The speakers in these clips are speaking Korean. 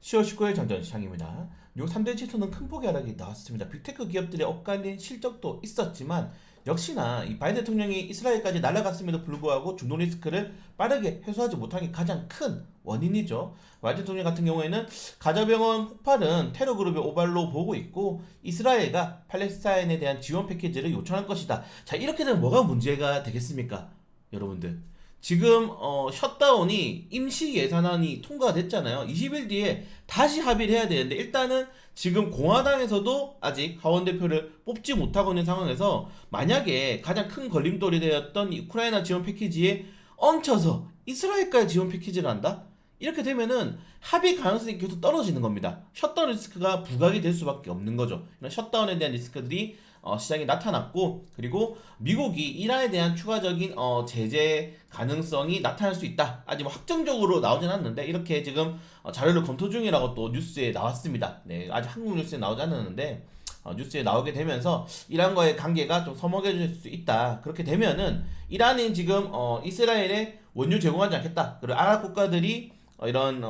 10월 19일 장전 시장입니다. 요 3대 지수는 큰 폭의 하락이 나왔습니다. 빅테크 기업들의 엇갈린 실적도 있었지만 역시나 이 바이든 대통령이 이스라엘까지 날아갔음에도 불구하고 중동 리스크를 빠르게 해소하지 못한 게 가장 큰 원인이죠. 바이든 대통령 같은 경우에는 가자병원 폭발은 테러 그룹의 오발로 보고 있고 이스라엘과 팔레스타인에 대한 지원 패키지를 요청할 것이다. 자, 이렇게 되면 뭐가 문제가 되겠습니까? 여러분들. 지금 셧다운이 임시 예산안이 통과가 됐잖아요. 20일 뒤에 다시 합의를 해야 되는데 일단은 지금 공화당에서도 아직 하원 대표를 뽑지 못하고 있는 상황에서 만약에 가장 큰 걸림돌이 되었던 이 우크라이나 지원 패키지에 얹혀서 이스라엘까지 지원 패키지를 한다? 이렇게 되면은 합의 가능성이 계속 떨어지는 겁니다. 셧다운 리스크가 부각이 될 수밖에 없는 거죠. 이런 셧다운에 대한 리스크들이 시장에 나타났고, 그리고 미국이 이란에 대한 추가적인 제재 가능성이 나타날 수 있다. 아직 뭐 확정적으로 나오진 않는데 이렇게 지금 자료를 검토 중이라고 또 뉴스에 나왔습니다. 네, 아직 한국 뉴스에 나오지 않았는데 뉴스에 나오게 되면서 이란과의 관계가 좀 서먹해질 수 있다. 그렇게 되면은 이란이 지금 이스라엘에 원유 제공하지 않겠다. 그리고 아랍 국가들이 이런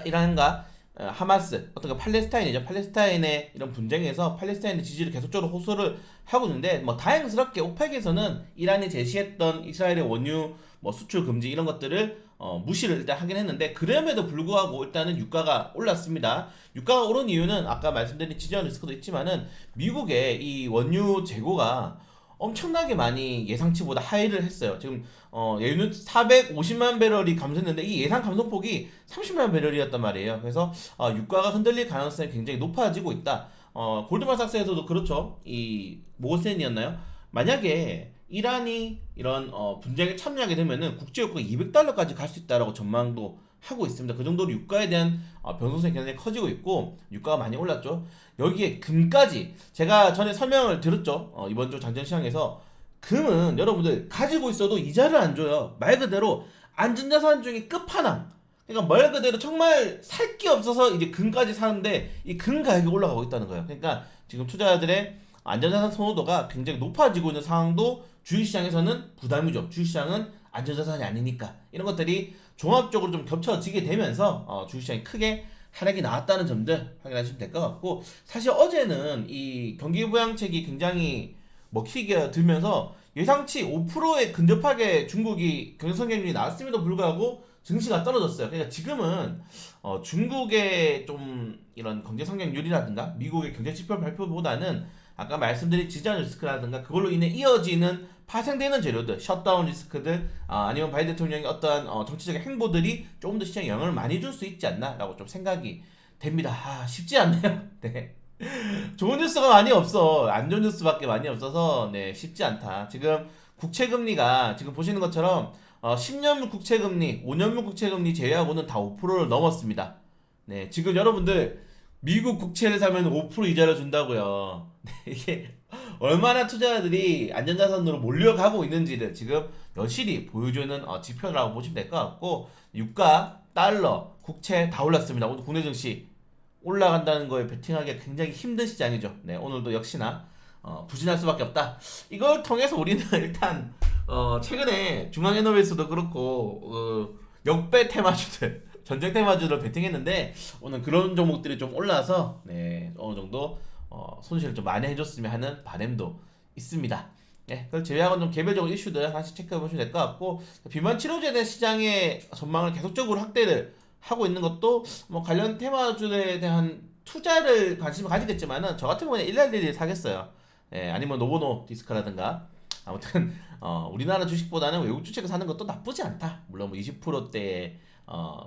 이란과 하마스, 어떤 팔레스타인이죠. 팔레스타인의 이런 분쟁에서 팔레스타인의 지지를 계속적으로 호소를 하고 있는데, 뭐 다행스럽게 오펙에서는 이란이 제시했던 이스라엘의 원유 뭐 수출 금지 이런 것들을 무시를 일단 하긴 했는데, 그럼에도 불구하고 일단은 유가가 올랐습니다. 유가가 오른 이유는 아까 말씀드린 지지한 리스크도 있지만은 미국의 이 원유 재고가 엄청나게 많이 예상치보다 하이를 했어요. 지금 연유 450만 배럴이 감소했는데 이 예상 감소폭이 30만 배럴이었단 말이에요. 그래서 유가가 흔들릴 가능성이 굉장히 높아지고 있다. 골드만삭스에서도 그렇죠. 이 모건스탠이었나요? 만약에 이란이 이런 분쟁에 참여하게 되면은 국제유가가 200달러까지 갈 수 있다라고 전망도 하고 있습니다. 그 정도로 유가에 대한 변동성이 굉장히 커지고 있고 유가가 많이 올랐죠. 여기에 금까지 제가 전에 설명을 드렸죠. 이번 주 장전시장에서 금은 여러분들 가지고 있어도 이자를 안 줘요. 말 그대로 안전자산 중에 끝판왕. 그러니까 말 그대로 정말 살 게 없어서 이제 금까지 사는데 이 금 가격이 올라가고 있다는 거예요. 그러니까 지금 투자자들의 안전자산 선호도가 굉장히 높아지고 있는 상황도 주식시장에서는 부담이죠. 주식시장은 안전자산이 아니니까 이런 것들이 종합적으로 좀 겹쳐지게 되면서 주식시장이 크게 하락이 나왔다는 점들 확인하시면 될 것 같고, 사실 어제는 이 경기 부양책이 굉장히 먹히게 들면서 예상치 5%에 근접하게 중국이 경제 성장률이 나왔음에도 불구하고 증시가 떨어졌어요. 그러니까 지금은 중국의 좀 이런 경제 성장률이라든가 미국의 경제 지표 발표보다는 아까 말씀드린 지지한 리스크라든가 그걸로 인해 이어지는 파생되는 재료들, 셧다운 리스크들, 아니면 바이든 대통령의 어떠한 정치적인 행보들이 조금 더 시장에 영향을 많이 줄 수 있지 않나라고 좀 생각이 됩니다. 쉽지 않네요. 네. 좋은 뉴스가 많이 없어. 안 좋은 뉴스밖에 많이 없어서 네, 쉽지 않다. 지금 국채금리가 지금 보시는 것처럼 10년물 국채금리, 5년물 국채금리 제외하고는 다 5%를 넘었습니다. 네, 지금 여러분들 미국 국채를 사면 5% 이자를 준다고요. 네, 이게 얼마나 투자자들이 안전자산으로 몰려가고 있는지를 지금 여실히 보여주는 지표라고 보시면 될 것 같고, 유가, 달러, 국채 다 올랐습니다. 오늘 국내 증시 올라간다는 거에 베팅하기가 굉장히 힘든 시장이죠. 네, 오늘도 역시나 부진할 수밖에 없다. 이걸 통해서 우리는 일단 최근에 중앙에너베이스도 그렇고 역배 테마주들 전쟁 테마주를 베팅했는데 오늘 그런 종목들이 좀 올라서 네, 어느 정도 손실을 좀 많이 해줬으면 하는 바람도 있습니다. 네, 그걸 제외하고는 좀 개별적인 이슈들 하나씩 체크해 보시면 될 것 같고, 비만 치료제에 대한 시장의 전망을 계속적으로 확대를 하고 있는 것도 뭐 관련 테마주에 대한 투자를 관심을 가지겠지만은 저 같은 경우는 111 사겠어요. 예, 아니면 노보노 디스크라든가 아무튼 우리나라 주식보다는 외국 주식을 사는 것도 나쁘지 않다. 물론 뭐 20%대의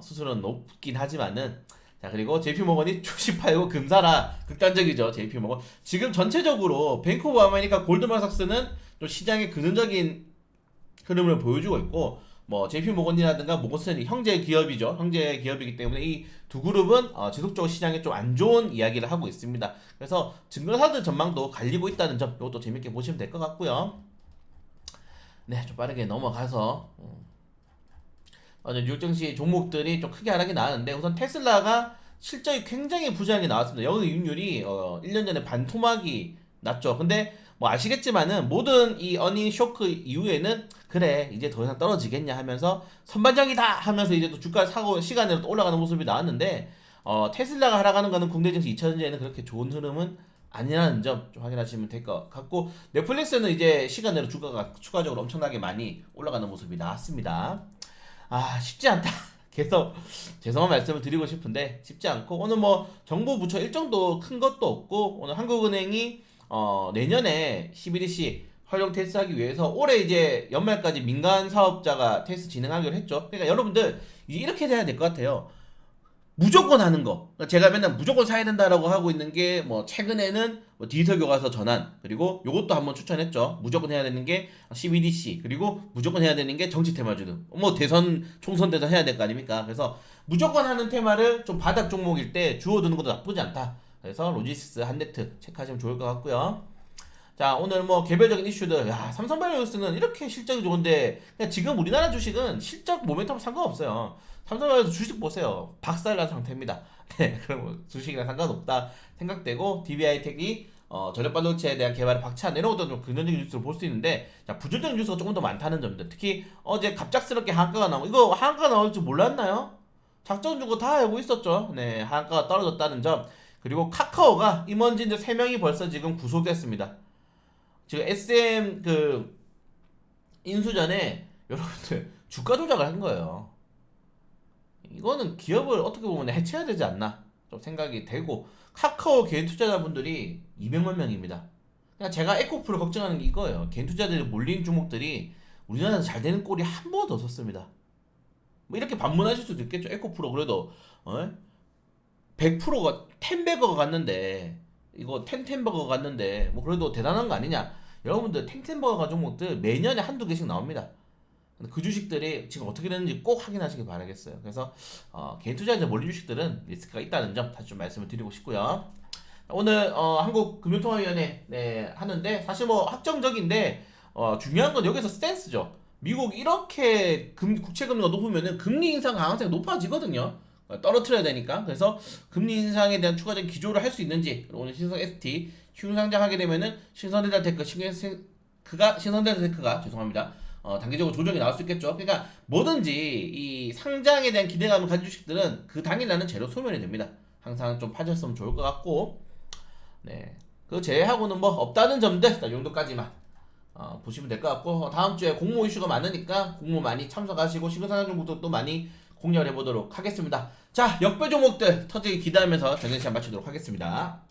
수수료는 높긴 하지만은, 자, 그리고 JP모건이 주식 팔고 금 사라. 극단적이죠. JP모건 지금 전체적으로 뱅크 오브 아메리카, 골드만삭스는 좀 시장의 근원적인 흐름을 보여주고 있고, 뭐 JP모건이라든가 모건스탠리 형제 기업이죠. 형제 기업이기 때문에 이 두 그룹은 지속적으로 시장에 좀 안 좋은 이야기를 하고 있습니다. 그래서 증권사들 전망도 갈리고 있다는 점, 이것도 재밌게 보시면 될 것 같고요. 네, 좀 빠르게 넘어가서 뉴욕 증시 종목들이 좀 크게 하락이 나왔는데, 우선 테슬라가 실적이 굉장히 부진하게 나왔습니다. 영업이익률이 1년 전에 반토막이 났죠. 근데 뭐 아시겠지만은 모든 이 어닝 쇼크 이후에는 그래 이제 더 이상 떨어지겠냐 하면서 선반영이다 하면서 이제 또 주가 사고 시간으로 또 올라가는 모습이 나왔는데 테슬라가 하락하는 거는 국내 증시 2차전지에는 그렇게 좋은 흐름은 아니라는 점 좀 확인하시면 될 것 같고 넷플릭스는 이제 시간으로 주가가 추가적으로 엄청나게 많이 올라가는 모습이 나왔습니다. 아 쉽지 않다. 계속 죄송한 말씀을 드리고 싶은데 쉽지 않고 오늘 뭐 정부 부처 일정도 큰 것도 없고 오늘 한국은행이 내년에 CBDC 활용 테스트하기 위해서 올해 이제 연말까지 민간 사업자가 테스트 진행하기로 했죠. 그러니까 여러분들 이렇게 돼야 될 것 같아요. 무조건 하는 거. 그러니까 제가 맨날 무조건 사야 된다라고 하고 있는 게 뭐 최근에는 뭐 디지털 교과서 전환 그리고 요것도 한번 추천했죠. 무조건 해야 되는 게 CBDC 그리고 무조건 해야 되는 게 정치 테마주등. 뭐 대선 총선 대선 해야 될 거 아닙니까? 그래서 무조건 하는 테마를 좀 바닥 종목일 때 주워두는 것도 나쁘지 않다. 그래서 로지스틱스 한네트 체크하시면 좋을 것 같고요. 자 오늘 뭐 개별적인 이슈들 삼성바이오로스는 이렇게 실적이 좋은데 그냥 지금 우리나라 주식은 실적 모멘텀 상관없어요. 삼성바이오로스 주식 보세요. 박살난 상태입니다. 네, 그럼 뭐 주식이랑 상관없다 생각되고 DB하이텍이 전력 반도체에 대한 개발에 박차한다 이런 것도 좀 긍정적인 뉴스를 볼 수 있는데 자 부정적인 뉴스가 조금 더 많다는 점들 특히 어제 갑작스럽게 한가가 나오고 이거 한가 나올 줄 몰랐나요? 작전 주고 다 알고 있었죠. 네 한가가 떨어졌다는 점 그리고 카카오가 임원진들 3명이 벌써 지금 구속됐습니다. 지금 SM 그 인수 전에 여러분들 주가 조작을 한 거예요. 이거는 기업을 어떻게 보면 해체해야 되지 않나 좀 생각이 되고 카카오 개인 투자자분들이 200만 명입니다. 그냥 제가 에코프를 걱정하는 게 이거예요. 개인 투자들이 몰린 종목들이 우리나라에서 잘 되는 꼴이 한 번도 없었습니다. 뭐 이렇게 반문하실 수도 있겠죠. 에코프로 그래도 100%가 텐베거가 갔는데 이거 텐텐버거 갔는데 뭐 그래도 대단한 거 아니냐. 여러분들 텐텐버거 종목들 매년에 한두 개씩 나옵니다. 근데 그 주식들이 지금 어떻게 되는지 꼭 확인하시길 바라겠어요. 그래서 개인 투자자 몰린 주식들은 리스크가 있다는 점 다시 좀 말씀을 드리고 싶고요. 오늘 한국금융통화위원회 네, 하는데 사실 뭐 확정적인데 중요한 건 여기서 스탠스죠. 미국 이렇게 국채 금리가 높으면은 금리 인상 가능성이 높아지거든요. 떨어뜨려야 되니까. 그래서 금리 인상에 대한 추가적인 기조를 할 수 있는지 오늘 신성 ST 신상장하게 되면은 신성델타테크가 죄송합니다. 단기적으로 조정이 나올 수 있겠죠. 그러니까 뭐든지 이 상장에 대한 기대감을 가진 주식들은 그 당일 나는 재료 소멸이 됩니다. 항상 좀 파셨으면 좋을 것 같고, 네. 그 제외하고는 뭐 없다는 점들 이 정도까지만 보시면 될 것 같고 다음 주에 공모 이슈가 많으니까 공모 많이 참석하시고 시그상장 종목도 또 많이 공략을 해보도록 하겠습니다. 자 역배 종목들 터지기 기대하면서 정리시간 마치도록 하겠습니다.